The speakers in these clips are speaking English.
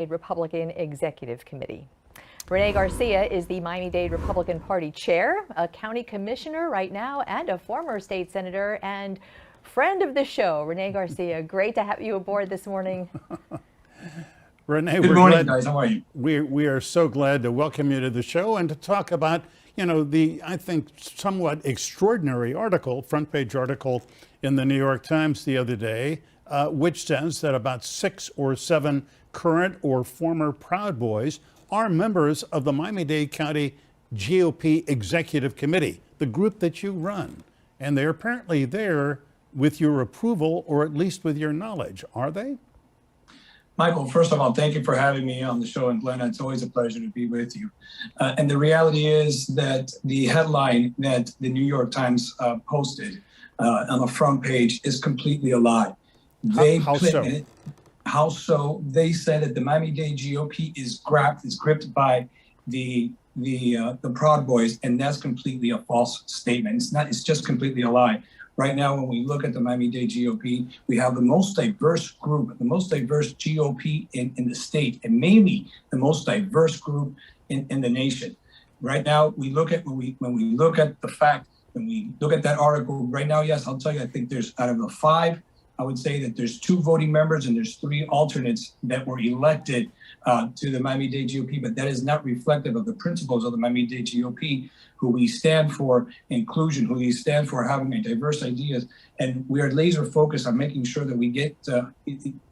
Republican Executive Committee. Rene Garcia is the Miami-Dade Republican Party chair, a county commissioner right now, and a former state senator and friend of the show. Rene Garcia, great to have you aboard this morning. Rene, good morning, guys. How are you? We are so glad to welcome you to the show and to talk about, the, I think, somewhat extraordinary article, front page article in the New York Times the other day, which says that about 6 or 7 current or former Proud Boys are members of the Miami-Dade County GOP Executive Committee, the group that you run. And they're apparently there with your approval, or at least with your knowledge, are they? Michael, first of all, thank you for having me on the show. And Glenna, it's always a pleasure to be with you. And the reality is that the headline that the New York Times posted on the front page is completely a lie. How so? How so? They said that the Miami-Dade GOP is gripped by the Proud Boys, and that's completely a false statement. It's not. It's just completely a lie. Right now, when we look at the Miami-Dade GOP, we have the most diverse group, the most diverse GOP in the state, and maybe the most diverse group in the nation. Right now, we look at when we look at the fact, when we look at that article right now, yes, I'll tell you, I think there's out of the 5, I would say that there's 2 voting members and there's 3 alternates that were elected to the Miami-Dade GOP, but that is not reflective of the principles of the Miami-Dade GOP, who we stand for inclusion, who we stand for having a diverse ideas. And we are laser focused on making sure that we get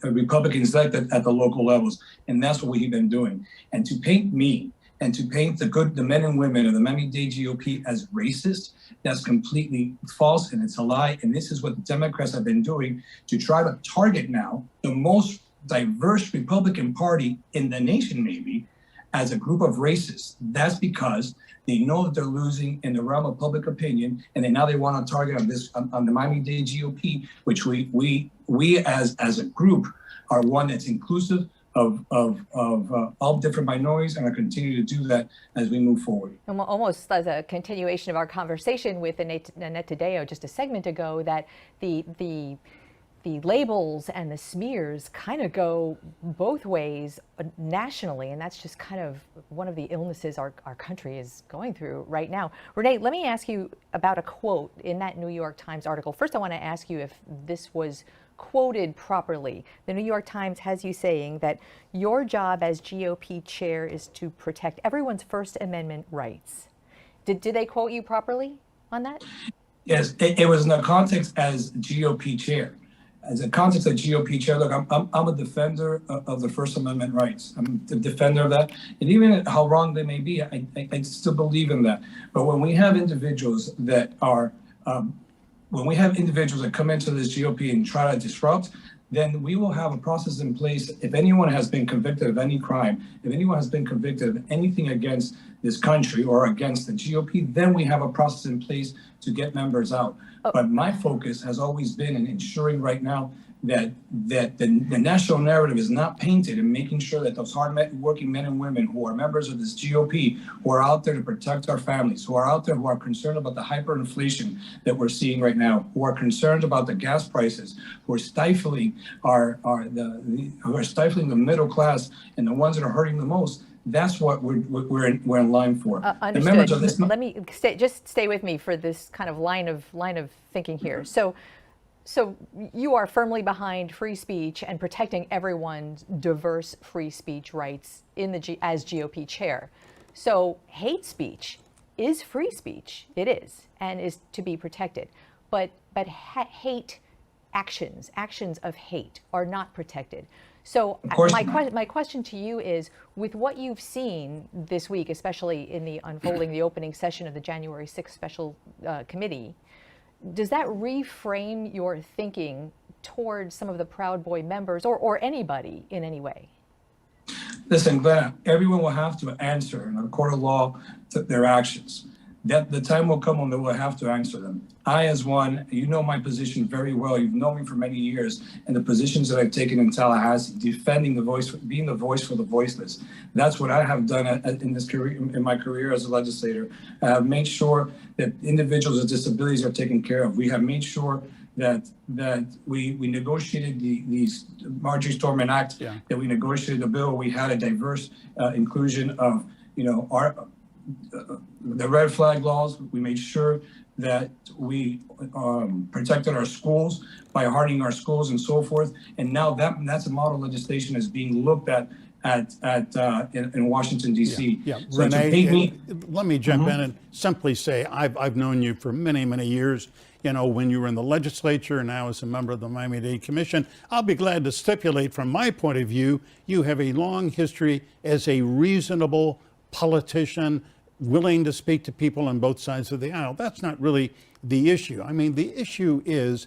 Republicans elected at the local levels. And that's what we've been doing. And to paint me and to paint the men and women of the Miami-Dade GOP as racist, that's completely false and it's a lie. And this is what the Democrats have been doing to try to target now the most diverse Republican Party in the nation, maybe, as a group of racists. That's because they know that they're losing in the realm of public opinion, and then now they want to target on the Miami-Dade GOP, which we as a group are one that's inclusive of all different minorities, and are continue to do that as we move forward. Almost as a continuation of our conversation with Annette Taddeo just a segment ago, that the labels and the smears kind of go both ways nationally, and that's just kind of one of the illnesses our country is going through right now. Rene, let me ask you about a quote in that New York Times article. First, I want to ask you if this was quoted properly. The New York Times has you saying that your job as GOP chair is to protect everyone's First Amendment rights. Did they quote you properly on that? Yes, it was in the context as GOP chair. As a context of GOP chair, look, I'm a defender of the First Amendment rights. I'm the defender of that. And even how wrong they may be, I still believe in that. But when we have individuals that are, when we have individuals that come into this GOP and try to disrupt, then we will have a process in place. If anyone has been convicted of any crime, if anyone has been convicted of anything against this country or against the GOP, then we have a process in place to get members out. But my focus has always been in ensuring right now that the national narrative is not painted, and making sure that those hard-working men and women who are members of this GOP, who are out there to protect our families, who are out there who are concerned about the hyperinflation that we're seeing right now, who are concerned about the gas prices, who are stifling who are stifling the middle class and the ones that are hurting the most. That's what we're in line for. Understood. Let me stay with me for this kind of line of thinking here. So you are firmly behind free speech and protecting everyone's diverse free speech rights as GOP chair. So hate speech is free speech. It is, and is to be protected. But hate actions of hate are not protected. So my question to you is, with what you've seen this week, especially in the unfolding the opening session of the January 6th special committee, does that reframe your thinking towards some of the Proud Boy members or anybody in any way? Listen, Glenna, everyone will have to answer in a court of law to their actions. That the time will come when they will have to answer them. I, as one, you know my position very well. You've known me for many years, and the positions that I've taken in Tallahassee, defending the voice, being the voice for the voiceless. That's what I have done in my career as a legislator. I have made sure that individuals with disabilities are taken care of. We have made sure that we negotiated these Marjorie Stoneman Act, that we negotiated the bill. We had a diverse inclusion of, the red flag laws. We made sure that we protected our schools by hardening our schools and so forth. And now that's a model legislation that's being looked at in Washington, D.C. So Rene, let me jump in and simply say I've known you for many, many years. When you were in the legislature, now as a member of the Miami-Dade Commission, I'll be glad to stipulate from my point of view, you have a long history as a reasonable politician, willing to speak to people on both sides of the aisle. That's not really the issue. I mean, the issue is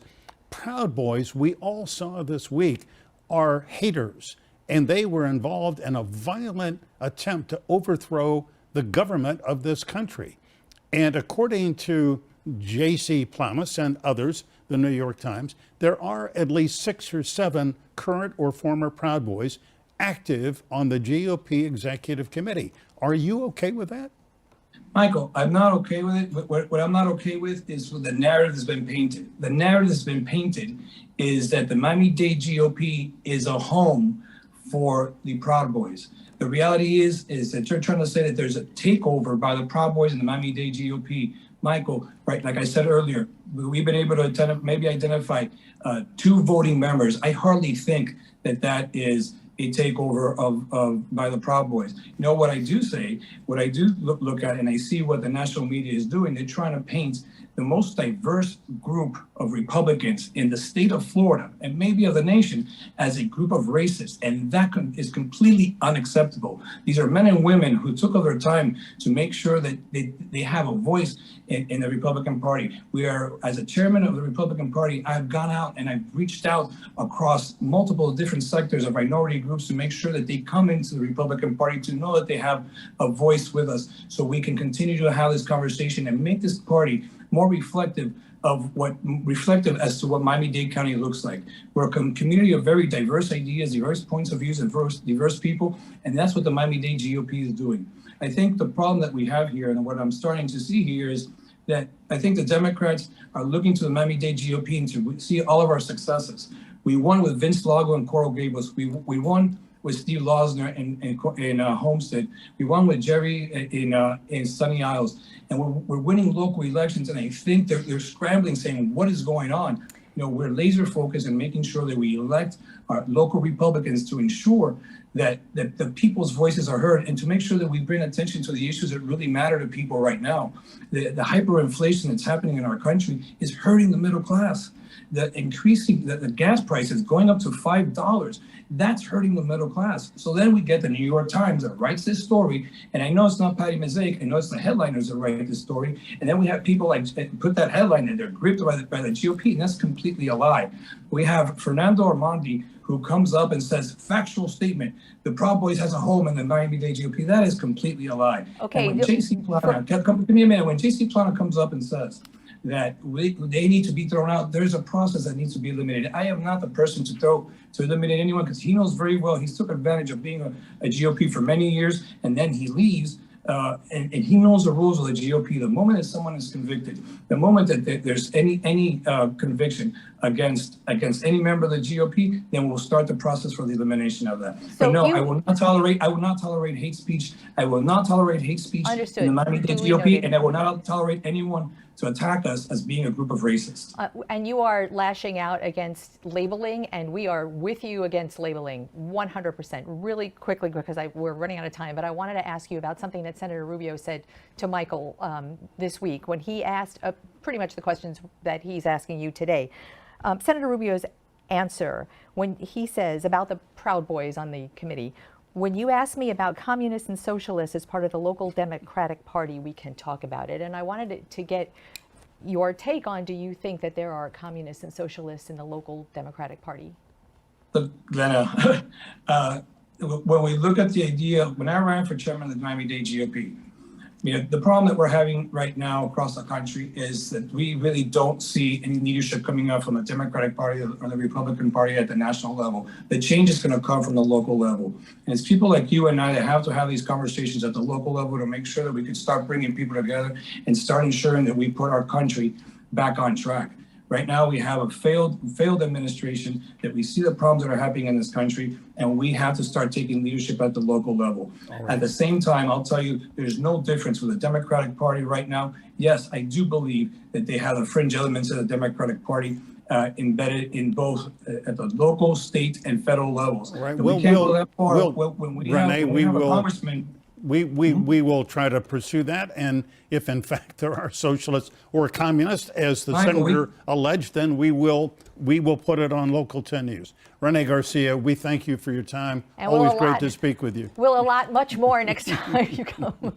Proud Boys, we all saw this week, are haters. And they were involved in a violent attempt to overthrow the government of this country. And according to J.C. Plamas and others, the New York Times, there are at least 6 or 7 current or former Proud Boys active on the GOP Executive Committee. Are you okay with that? Michael, I'm not okay with it. But what I'm not okay with is the narrative that's been painted. The narrative that's been painted is that the Miami-Dade GOP is a home for the Proud Boys. The reality is that you're trying to say that there's a takeover by the Proud Boys and the Miami-Dade GOP. Michael, right, like I said earlier, we've been able to identify 2 voting members. I hardly think that is a takeover of by the Proud Boys. What I do say, what I do look at, and I see what the national media is doing, they're trying to paint the most diverse group of Republicans in the state of Florida, and maybe of the nation, as a group of racists. And that is completely unacceptable. These are men and women who took their time to make sure that they have a voice in the Republican Party. We are, as a chairman of the Republican Party, I've gone out and I've reached out across multiple different sectors of minority groups to make sure that they come into the Republican Party, to know that they have a voice with us, so we can continue to have this conversation and make this party more reflective as to what Miami-Dade County looks like. We're a community of very diverse ideas, diverse points of views, and diverse people, and that's what the Miami-Dade GOP is doing. I think the problem that we have here, and what I'm starting to see here, is that I think the Democrats are looking to the Miami-Dade GOP and to see all of our successes. We won with Vince Lago and Coral Gables. We won with Steve Losner in Homestead. We won with Jerry in Sunny Isles. And we're winning local elections, and I think they're scrambling, saying, what is going on? We're laser focused in making sure that we elect our local Republicans to ensure that the people's voices are heard, and to make sure that we bring attention to the issues that really matter to people right now. The hyperinflation that's happening in our country is hurting the middle class. The increasing the gas prices going up to $5, that's hurting the middle class. So then we get the New York Times that writes this story, and I know it's not Patty Mosaic, I know it's the headliners that write this story, and then we have people like put that headline and they're gripped by the GOP, and that's completely a lie. We have Fernando Armandi, who comes up and says, factual statement, the Proud Boys has a home in the Miami-Dade GOP. That is completely a lie. Okay. And when J.C. Plana, give me a minute, when J.C. Plana comes up and says that they need to be thrown out, there's a process that needs to be eliminated. I am not the person to eliminate anyone, because he knows very well, he's took advantage of being a GOP for many years, and then he leaves. And he knows the rules of the GOP. The moment that someone is convicted, the moment that there's any conviction against any member of the GOP, then we'll start the process for the elimination of that. So but no, I will not tolerate hate speech. I will not tolerate hate speech in the Miami-Dade GOP, and I will not tolerate anyone to attack us as being a group of racists. And you are lashing out against labeling, and we are with you against labeling 100%. Really quickly, because we're running out of time, but I wanted to ask you about something that Senator Rubio said to Michael this week when he asked pretty much the questions that he's asking you today. Senator Rubio's answer when he says about the Proud Boys on the committee, when you ask me about communists and socialists as part of the local Democratic Party, we can talk about it. And I wanted to get your take on, do you think that there are communists and socialists in the local Democratic Party? Look, Glenna, when we look at the idea, when I ran for chairman of the Miami-Dade GOP, the problem that we're having right now across the country is that we really don't see any leadership coming up from the Democratic Party or the Republican Party at the national level. The change is going to come from the local level. And it's people like you and I that have to have these conversations at the local level to make sure that we can start bringing people together and start ensuring that we put our country back on track. Right now, we have a failed administration, that we see the problems that are happening in this country, and we have to start taking leadership at the local level. At the same time, I'll tell you, there's no difference with the Democratic Party right now. Yes, I do believe that they have the fringe elements of the Democratic Party embedded in both at the local, state, and federal levels. Right. But we can't go that far. Renee, When we have a congressman. We will try to pursue that, and if in fact there are socialists or communists, as the senator alleged, then we will put it on Local 10 News. Rene Garcia, we thank you for your time. And always great to speak with you. We'll allot much more next time you come.